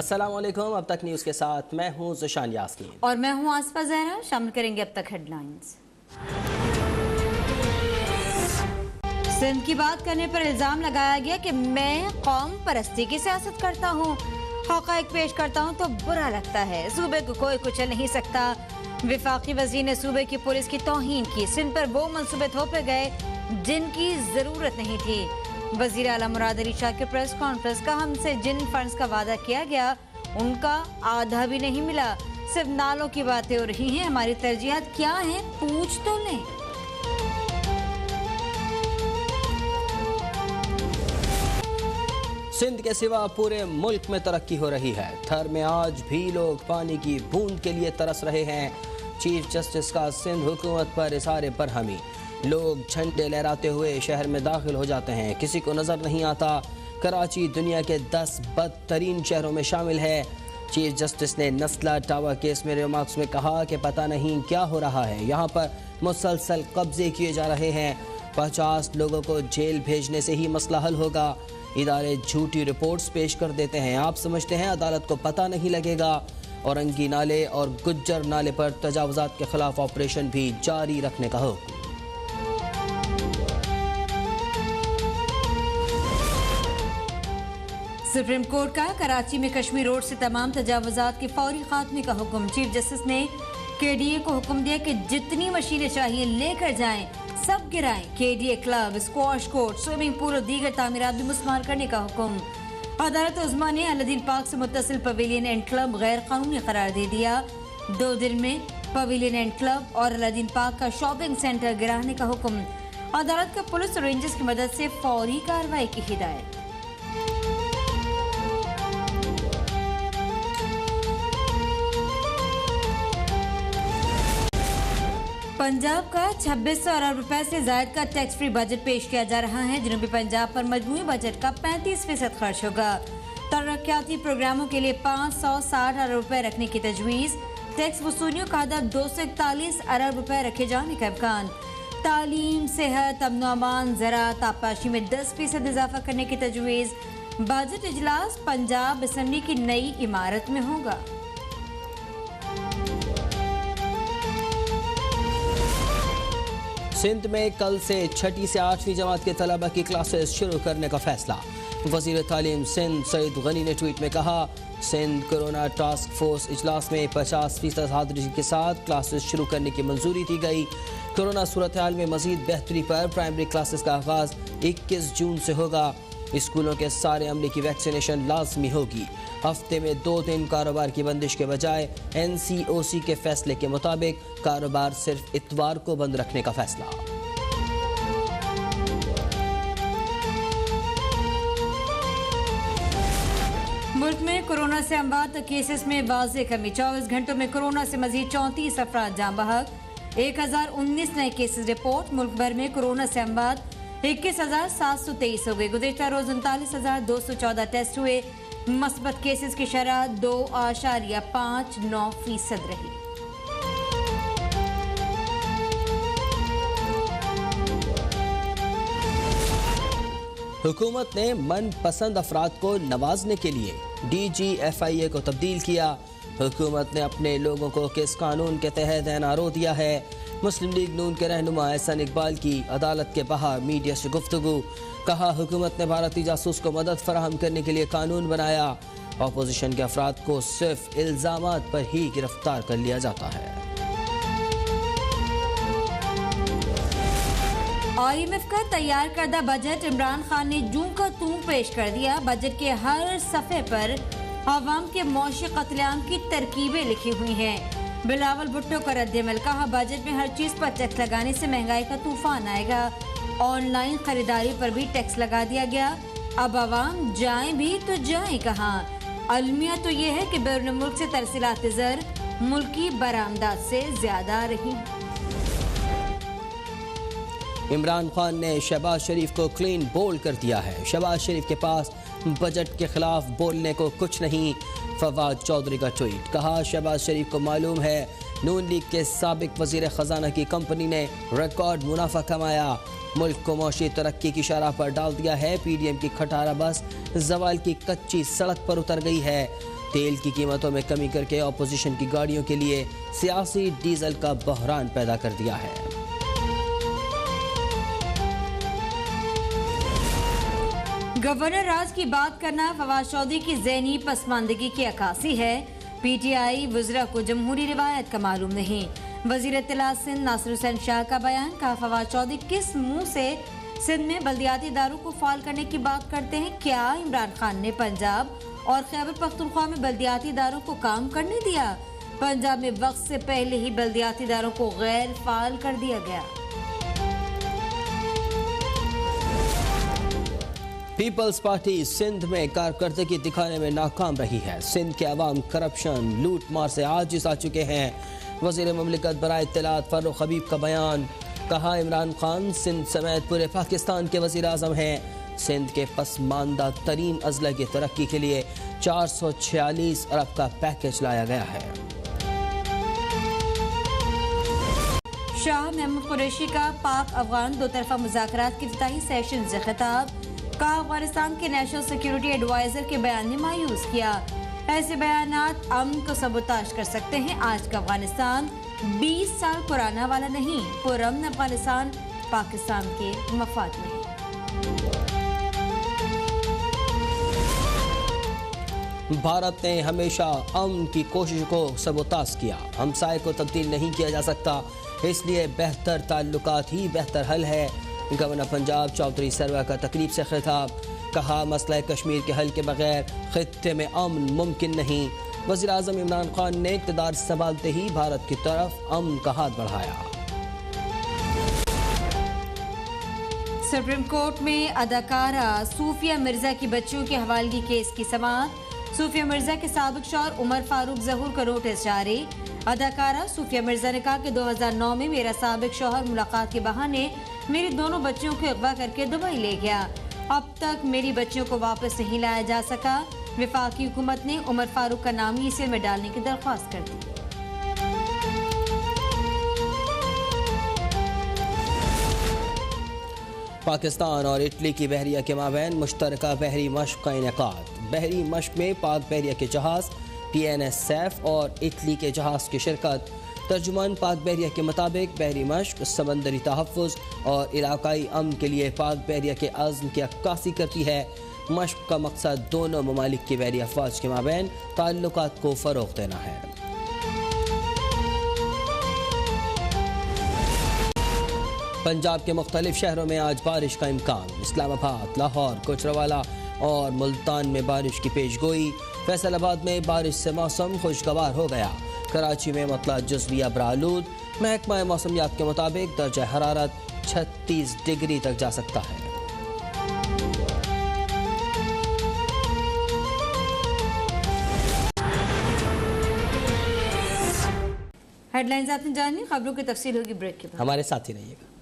अस्सलाम वालेकुम। अब तक न्यूज़ के साथ मैं हूं ज़ुशान यास्मीन और मैं हूं आसफा ज़हरा। शामिल करेंगे अब तक हेडलाइंस। सिंध की बात करने पर इल्जाम लगाया गया कि मैं कौम परस्ती की सियासत करता हूं, हक़ाइक़ पेश करता हूं तो बुरा लगता है। सूबे को कोई कुचल नहीं सकता। विफाकी वज़ीर ने सूबे की पुलिस की तौहीन की। सिंध पर वो मंसूबे थोपे गए जिनकी जरूरत नहीं थी। वज़ीर आला मुराद अली शाह की प्रेस कॉन्फ्रेंस का हमसे जिन फंड्स का वादा किया गया उनका आधा भी नहीं मिला। सिर्फ नालों की बातें हो रही हैं। हमारी तरजीहात क्या हैं पूछ तो लें। सिंध के सिवा पूरे मुल्क में तरक्की हो रही है। थर में आज भी लोग पानी की बूंद के लिए तरस रहे हैं। चीफ जस्टिस का सिंध हुकूमत पर इज़हार बरहमी। लोग झंडे लहराते हुए शहर में दाखिल हो जाते हैं, किसी को नजर नहीं आता। कराची दुनिया के 10 बदतरीन शहरों में शामिल है। चीफ जस्टिस ने नस्ला टावर केस में रिमार्क्स में कहा कि पता नहीं क्या हो रहा है, यहाँ पर मुसलसल कब्जे किए जा रहे हैं। 50 लोगों को जेल भेजने से ही मसला हल होगा। इदारे झूठी रिपोर्ट्स पेश कर देते हैं। आप समझते हैं अदालत को पता नहीं लगेगा। औरंगी नाले और गुज्जर नाले पर तजावुजात के खिलाफ ऑपरेशन भी जारी रखने का हुक्म। सुप्रीम कोर्ट का कराची में कश्मीर रोड से तमाम तजावुजात के फौरी खात्मे का हुक्म। चीफ जस्टिस ने KDA को हुक्म दिया कि जितनी मशीनें चाहिए लेकर जाएं, सब गिराएं। KDA club, squash court, swimming pool और दीगर तामीरात भी मुस्मार करने का हुक्म। अदालत उज़्मा ने अलादीन पार्क से मुत्तसिल पवेलियन एंड क्लब गैर कानूनी करार दे दिया। 2 दिन में पवेलियन एंड क्लब और अलादीन पार्क का शॉपिंग सेंटर गिराने का हुक्म। अदालत का पुलिस और रेंजर्स की मदद से फौरी कार्रवाई की हिदायत। पंजाब का 2600 अरब रुपए से ज्यादा का टैक्स फ्री बजट पेश किया जा रहा है। जनूबी पंजाब पर मजमूई बजट का 35% खर्च होगा। तरक्याती प्रोग्रामों के लिए 560 अरब रुपए रखने की तजवीज़। टैक्स वसूलियों का आधा 241 अरब रुपए रखे जाने का इम्कान। तालीम, सेहत, अमन अमान, ज़राअत, आबपाशी में 10% इजाफा करने की तजवीज़। बजट इजलास पंजाब असम्बली की नई इमारत में होगा। सिंध में कल से 6ठी से 8वीं जमात के तलबा की क्लासेस शुरू करने का फैसला। वज़ीर तालीम सिंध सईद गनी ने ट्वीट में कहा, सिंध कोरोना टास्क फोर्स इजलास में 50% हाजिरी के साथ क्लासेस शुरू करने की मंजूरी दी गई। कोरोना सूरत हाल में मजीद बेहतरी पर प्राइमरी क्लासेस का आगाज़ 21 जून से होगा। स्कूलों के सारे अमले की वैक्सीनेशन लाजमी होगी। हफ्ते में 2 दिन कारोबार की बंदिश के बजाय NCOC के फैसले के मुताबिक कारोबार सिर्फ इतवार को बंद रखने का फैसला। मुल्क में कोरोना से अमवात केसेस में वाज़े कमी। 24 घंटों में कोरोना से मजीद 34 अफराद जान बहक। 1019 नए केसेस रिपोर्ट। मुल्क भर में कोरोना से अमवात 21,723 हो गए। गुज़िश्ता रोज 39,214 टेस्ट हुए। मस्बत केसेस की शरह 2.59% रही। हुकूमत ने मनपसंद अफराद को नवाजने के लिए DG FIA को तब्दील किया। हुकूमत ने अपने लोगों को किस कानून के तहत NRO दिया है। मुस्लिम लीग नून के रहनुमा एहसन इकबाल की अदालत के बाहर मीडिया से गुफ्तगू। कहा, हुकूमत ने भारतीय जासूस को मदद फराहम करने के लिए कानून बनाया। अपोजिशन के अफराद को सिर्फ इल्जामात पर ही गिरफ्तार कर लिया जाता है। IMF का तैयार करदा बजट इमरान खान ने जूं का तूं पेश कर दिया। बजट के हर सफ़े पर अवाम के मौशी कत्लेआम की तरकीबें लिखी हुई हैं। बिलावल भुट्टो का रद्द-ए-अमल। कहा, बजट में हर चीज़ पर टैक्स लगाने से महंगाई का तूफान आएगा। ऑनलाइन खरीदारी पर भी टैक्स लगा दिया गया। अब अवाम जाएं भी तो जाएं कहाँ। अलमिया तो ये है कि बैरून मुल्क से तरसीलात ज़र मुल्की बरामदात से ज्यादा रही। इमरान खान ने शहबाज शरीफ को क्लीन बोल्ड कर दिया है। शहबाज शरीफ के पास बजट के खिलाफ बोलने को कुछ नहीं। फवाद चौधरी का ट्वीट। कहा, शहबाज शरीफ को मालूम है नून लीग के साबिक वजीर खजाना की कंपनी ने रिकॉर्ड मुनाफा कमाया। मुल्क को मौशी तरक्की की शरह पर डाल दिया है। PDM की खटारा बस जवाल की कच्ची सड़क पर उतर गई है। तेल की कीमतों में कमी करके अपोजिशन की गाड़ियों के लिए सियासी डीजल का बहरान पैदा कर दिया है। गवर्नर राज की बात करना फवाद चौधरी की ज़हनी पसमानदगी की अक्कासी है। पीटीआई वज़रा को जमहूरी रिवायत का मालूम नहीं। वज़ीर इत्तलात सिंध नासिर हुसैन शाह का बयान, कहा फवाद चौधरी किस मुंह से सिंध में बल्दियाती इदारों को फाल करने की बात करते हैं। क्या इमरान खान ने पंजाब और खैबर पख्तूनख्वा में बल्दियाती इदारों को काम करने दिया? पंजाब में वक्त से पहले ही बल्दियाती इदारों को गैर फाल कर दिया गया। पीपल्स पार्टी सिंध में कारकर्दगी दिखाने में नाकाम रही है। सिंध के अवाम करप्शन लूट मार से आजिज़ आ चुके हैं। वज़ीर मुमलिकत बराए इत्तलात फारूक हबीब का बयान, कहा इमरान खान सिंध समेत पूरे पाकिस्तान के वज़ीर आज़म हैं। सिंध के पसमानदा तरीन अजला की तरक्की के लिए 446 अरब का पैकेज लाया गया है। शाह महमूद कुरैशी का पाक अफगान दो तरफा मुज़ाकरात के इफ्तिताही सेशन से खिताब, कहा अफगानिस्तान के नेशनल सिक्योरिटी एडवाइजर के बयान ने मायूस किया। ऐसे बयानात अमन को सबोताश कर सकते हैं। आज का अफगानिस्तान 20 साल पुराना वाला नहीं, पुरअमन अफगानिस्तान पाकिस्तान के मफाद में। भारत ने हमेशा अमन की कोशिश को सबोताश किया। हमसाये को तब्दील नहीं किया जा सकता, इसलिए बेहतर ताल्लुकात ही बेहतर हल है। गवर्नर पंजाब चौधरी सरवा का तकरीब से खिताब, कहा मसला कश्मीर के हल के बगैर खित्ते में अमन मुमकिन नहीं। वज़ीर आज़म इमरान खान ने इक़्तिदार संभालते ही भारत की तरफ अमन का हाथ बढ़ाया। सुप्रीम कोर्ट में अदाकारा सूफिया मिर्जा की बच्चियों की हवालगी केस की समाअत। सूफिया मिर्जा के साबिक शौहर उमर फारूक ज़हूर का नोटिस जारी। अदाकारा सूफिया मिर्जा ने कहा कि 2009 में मेरा साबिक शौहर मुलाकात के बहाने मेरी दोनों बच्चियों को अगवा करके दुबई ले गया। अब तक मेरी बच्चियों को वापस नहीं लाया जा सका। वफाकी हुकूमत ने उमर फारूक का नाम ईसीएल में डालने की दरख्वास्त कर दी। पाकिस्तान और इटली की बहरिया के माबैन मुश्तरका बहरी मश्क का इनेकाद। बहरी मश्क में पाक बहरिया के जहाज़ PNS सैफ और इटली के जहाज़ की शिरकत। तर्जुमान पाक बहरिया के मुताबिक बहरी मश्क समंदरी तहफ़्फ़ुज़ और इलाकाई अमन के लिए पाक बहरिया के अज़्म की अक्कासी करती है। मश्क का मकसद दोनों ममालिक की बहरी अफ़वाज के माबैन ताल्लुकात को फ़रोग़ देना है। पंजाब के मुख्तलिफ शहरों में आज बारिश का इम्कान। इस्लामाबाद, लाहौर, कोचरवाला और मुल्तान में बारिश की पेशगोई। फैसलाबाद में बारिश से मौसम खुशगवार हो गया। कराची में मतला जुज़विया बरालूद। महकमा मौसमियात के मुताबिक दर्जा हरारत 36 डिग्री तक जा सकता है। हेडलाइंस आपने जानी, खबरों की तफसील होगी ब्रेक के बाद। हमारे साथ ही रहिएगा।